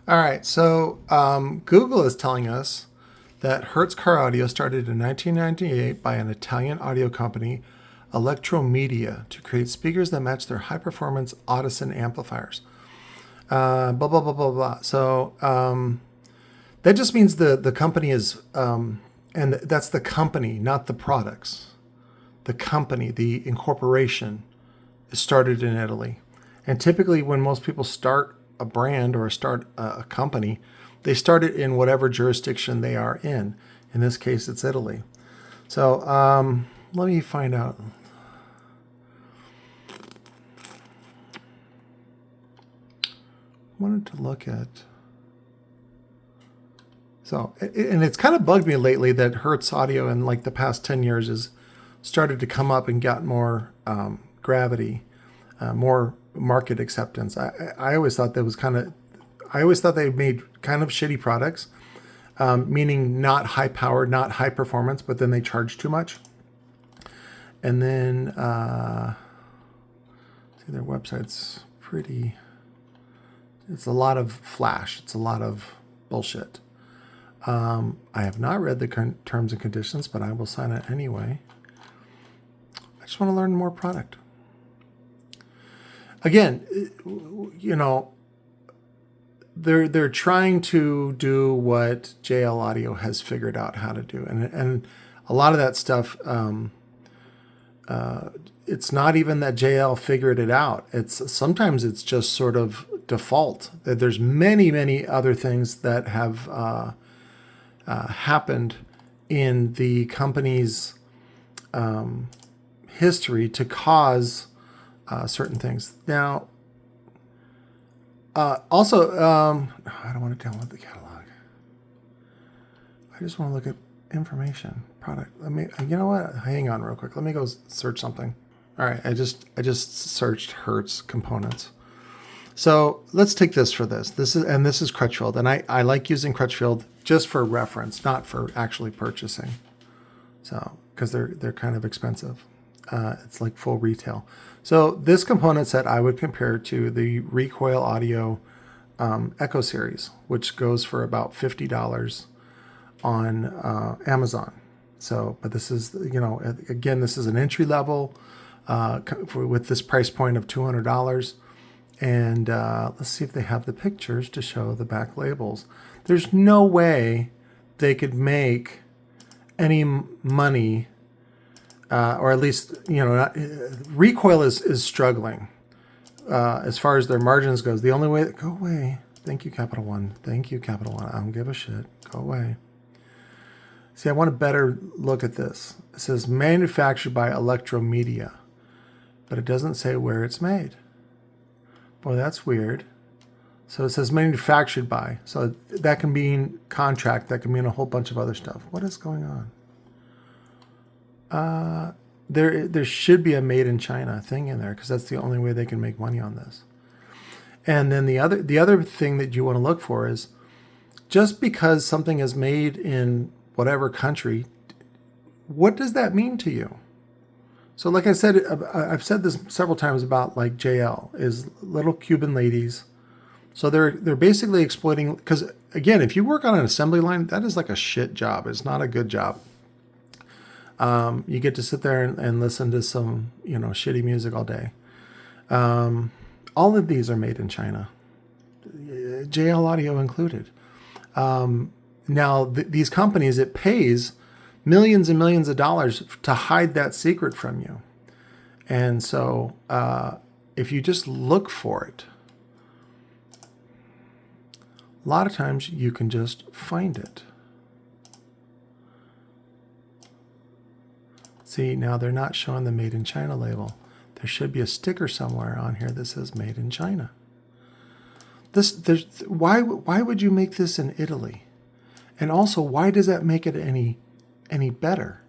All right, so Google is telling us that Hertz car audio started in 1998 by an Italian audio company, Electromedia, to create speakers that match their high-performance Audison amplifiers. Blah blah blah blah blah. So that just means the company is, and that's the company, not the products. The company, the incorporation, is started in Italy, and typically when most people start a brand or start a company, they start it in whatever jurisdiction they are in. In this case, it's Italy. So let me find out. Wanted to look at. So, and it's kind of bugged me lately that Hertz Audio in like the past 10 years has started to come up and got more gravity, more market acceptance. I always thought that was I always thought they made kind of shitty products, meaning not high power, not high performance, but then they charge too much. And then, see, their website's pretty, it's a lot of flash. It's a lot of bullshit. I have not read the current terms and conditions, but I will sign it anyway. I just want to learn more product. Again, you know, they're trying to do what JL Audio has figured out how to do, and a lot of that stuff. It's not even that JL figured it out. Sometimes it's just sort of default. That there's many other things that have happened in the company's history to cause certain things. Now, also, I don't want to download the catalog. I just want to look at information, product. You know what? Hang on real quick. Let me go search something. All right, I just searched Hertz components. So let's take this for this. This is Crutchfield, and I like using Crutchfield just for reference, not for actually purchasing. So because they're kind of expensive. It's like full retail. So this component set I would compare to the Recoil Audio Echo Series, which goes for about $50 on Amazon. So, but this is, you know, again, this is an entry level with this price point of $200. And let's see if they have the pictures to show the back labels. There's no way they could make any money, or at least, you know, Recoil is struggling as far as their margins goes. The only way, go away. Thank you, Capital One. Thank you, Capital One. I don't give a shit. Go away. See, I want a better look at this. It says manufactured by Electromedia, but it doesn't say where it's made. Boy, that's weird. So it says manufactured by. So that can mean contract. That can mean a whole bunch of other stuff. What is going on? There should be a made in China thing in there because that's the only way they can make money on this. And then the other thing that you want to look for is just because something is made in whatever country, what does that mean to you? So like I said, I've said this several times about like JL is little Cuban ladies. So they're basically exploiting, because again, if you work on an assembly line, that is like a shit job. It's not a good job. You get to sit there and listen to some, you know, shitty music all day. All of these are made in China, JL Audio included. Now, these companies, it pays millions and millions of dollars to hide that secret from you. And so if you just look for it, a lot of times you can just find it. See, now they're not showing the Made in China label. There should be a sticker somewhere on here that says Made in China. Why would you make this in Italy? And also, why does that make it any better?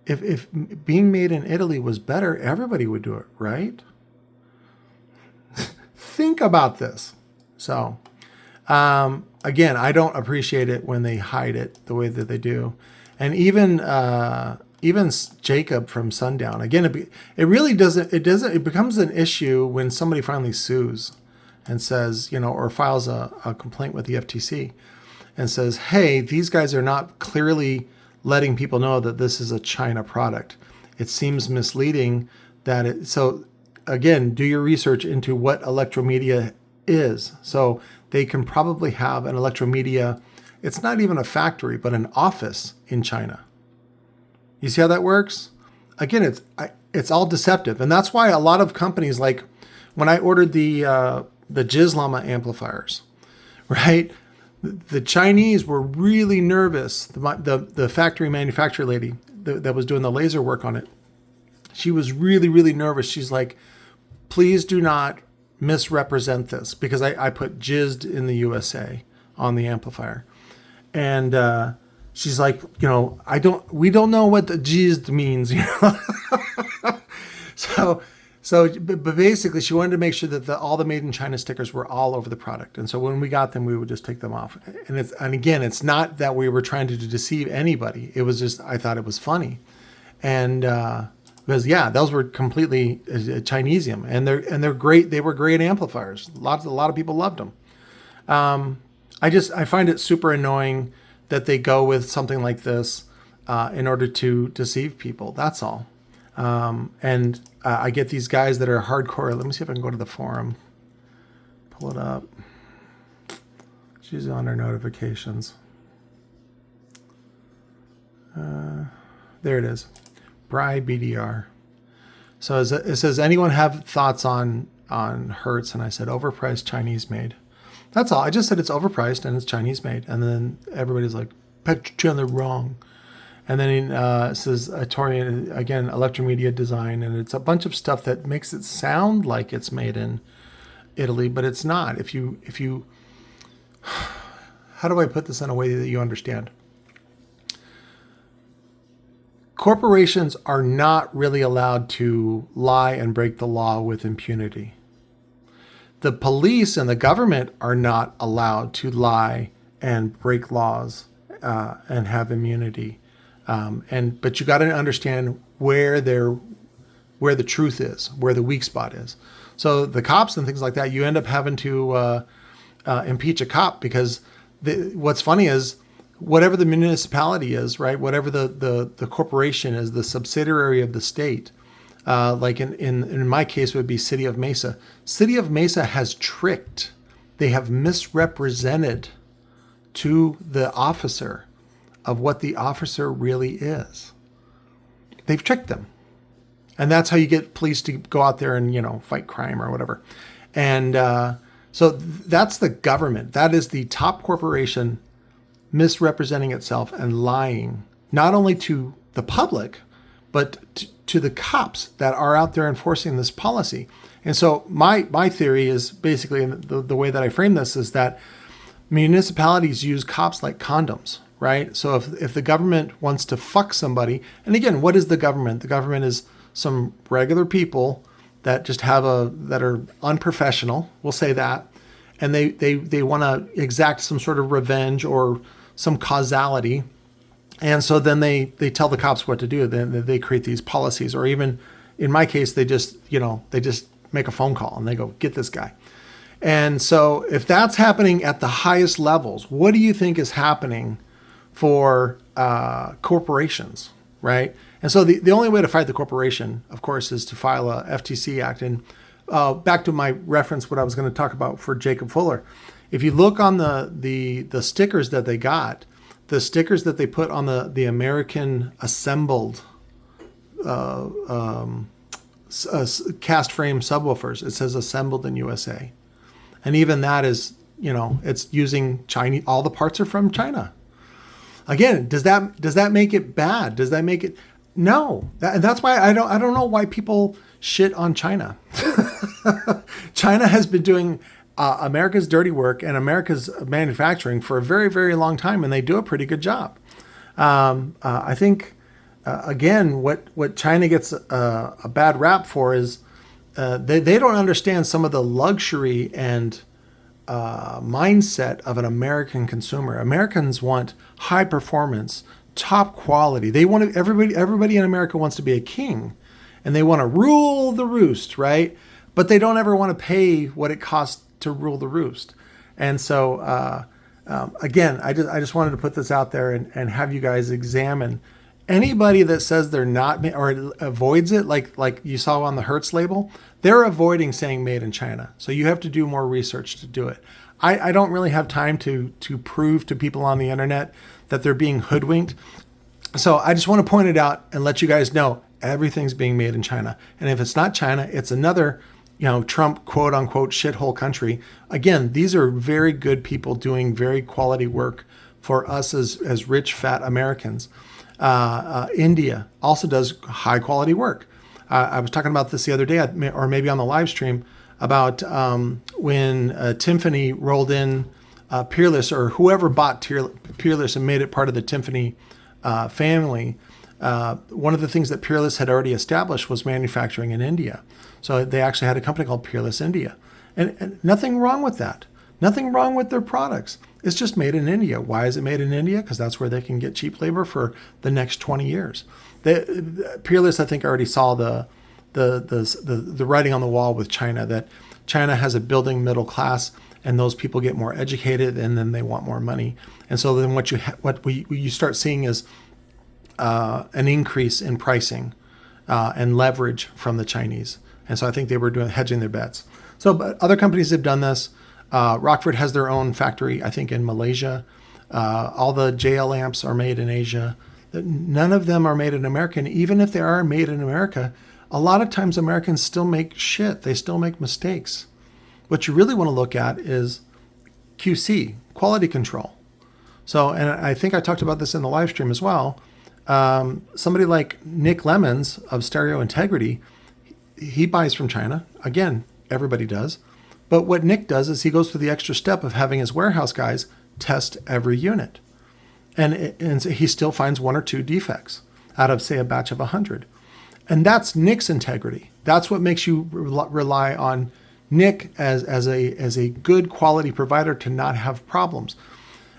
If being made in Italy was better, everybody would do it, right? Think about this. So, again, I don't appreciate it when they hide it the way that they do. And even Jacob from Sundown, again, it really doesn't, it becomes an issue when somebody finally sues and says, or files a complaint with the FTC and says, hey, these guys are not clearly letting people know that this is a China product. It seems misleading so again, do your research into what Electromedia is. So they can probably have an Electromedia, it's not even a factory, but an office in China. You see how that works? Again, it's all deceptive. And that's why a lot of companies, like when I ordered the Jizlama amplifiers, right? The Chinese were really nervous. The factory manufacturer lady that was doing the laser work on it, she was really, really nervous. She's like, please do not misrepresent this, because I put jizzed in the USA on the amplifier. And she's like, we don't know what the jizzed means, But basically, she wanted to make sure that all the Made in China stickers were all over the product. And so when we got them, we would just take them off. And again, it's not that we were trying to deceive anybody. It was just, I thought it was funny. And because, those were completely Chinesium. And they're great. They were great amplifiers. A lot of people loved them. I find it super annoying that they go with something like this in order to deceive people. That's all. And I get these guys that are hardcore. Let me see if I can go to the forum. Pull it up. She's on her notifications. There it is. Bri BDR. So it says, anyone have thoughts on Hertz? And I said, overpriced, Chinese made. That's all. I just said it's overpriced and it's Chinese made. And then everybody's like, Petro, they're wrong. And then it says Torian, again, Electromedia design. And it's a bunch of stuff that makes it sound like it's made in Italy, but it's not. If you, how do I put this in a way that you understand? Corporations are not really allowed to lie and break the law with impunity. The police and the government are not allowed to lie and break laws and have immunity. But you got to understand where the truth is, where the weak spot is. So the cops and things like that, you end up having to impeach a cop because what's funny is whatever the municipality is, right? Whatever the corporation is, the subsidiary of the state. Like in my case, it would be City of Mesa. City of Mesa has tricked. They have misrepresented to the officer of what the officer really is. They've tricked them. And that's how you get police to go out there and, fight crime or whatever. And so that's the government. That is the top corporation misrepresenting itself and lying, not only to the public, but to the cops that are out there enforcing this policy. And so my theory is basically, the way that I frame this is that municipalities use cops like condoms, right? So if the government wants to fuck somebody, and again, what is the government? The government is some regular people that just that are unprofessional, we'll say that, and they want to exact some sort of revenge or some causality. And so then they tell the cops what to do. Then they create these policies, or even in my case, they just make a phone call and they go, get this guy. And so if that's happening at the highest levels, what do you think is happening for corporations, right? And so the only way to fight the corporation, of course, is to file a FTC act. And back to my reference, what I was going to talk about for Jacob Fuller. If you look on the stickers that they got, the stickers that they put on the American assembled cast frame subwoofers, it says assembled in USA. And even that is, it's using Chinese, all the parts are from China. Again, does that make it bad? Does that make it? No. That's why I don't know why people shit on China. China has been doing America's dirty work and America's manufacturing for a very, very long time, and they do a pretty good job. I think, again, what China gets a bad rap for is they don't understand some of the luxury and mindset of an American consumer. Americans want high performance, top quality. They want to, everybody in America wants to be a king, and they want to rule the roost, right? But they don't ever want to pay what it costs to rule the roost. And so, again, I just wanted to put this out there and have you guys examine anybody that says they're not or avoids it, like you saw on the Hertz label. They're avoiding saying made in China. So you have to do more research to do it. I don't really have time to prove to people on the internet that they're being hoodwinked. So I just want to point it out and let you guys know everything's being made in China. And if it's not China, it's another, Trump quote unquote shithole country. Again, these are very good people doing very quality work for us as rich, fat Americans. India also does high quality work. I was talking about this the other day, or maybe on the live stream, about when Tiffany rolled in Peerless, or whoever bought Peerless and made it part of the Tiffany family. One of the things that Peerless had already established was manufacturing in India. So they actually had a company called Peerless India. And nothing wrong with that. Nothing wrong with their products. It's just made in India. Why is it made in India? Because that's where they can get cheap labor for the next 20 years. Peerless, I think, already saw the writing on the wall with China, that China has a building middle class, and those people get more educated, and then they want more money. And so then what you start seeing is an increase in pricing and leverage from the Chinese. And so I think they were hedging their bets. So but other companies have done this. Rockford has their own factory, I think, in Malaysia. All the JL lamps are made in Asia. None of them are made in America. And even if they are made in America, a lot of times Americans still make shit. They still make mistakes. What you really want to look at is QC, quality control. So, and I think I talked about this in the live stream as well. Somebody like Nick Lemons of Stereo Integrity, he buys from China. Again, everybody does. But what Nick does is he goes through the extra step of having his warehouse guys test every unit. And he still finds one or two defects out of, say, a batch of 100. And that's Nick's integrity. That's what makes you rely on Nick as a good quality provider to not have problems.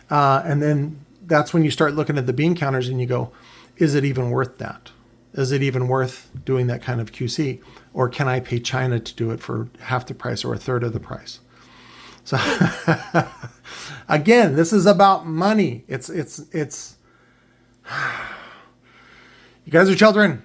And then that's when you start looking at the bean counters and you go, is it even worth that? Is it even worth doing that kind of QC? Or can I pay China to do it for half the price or a third of the price? So again, this is about money. It's you guys are children.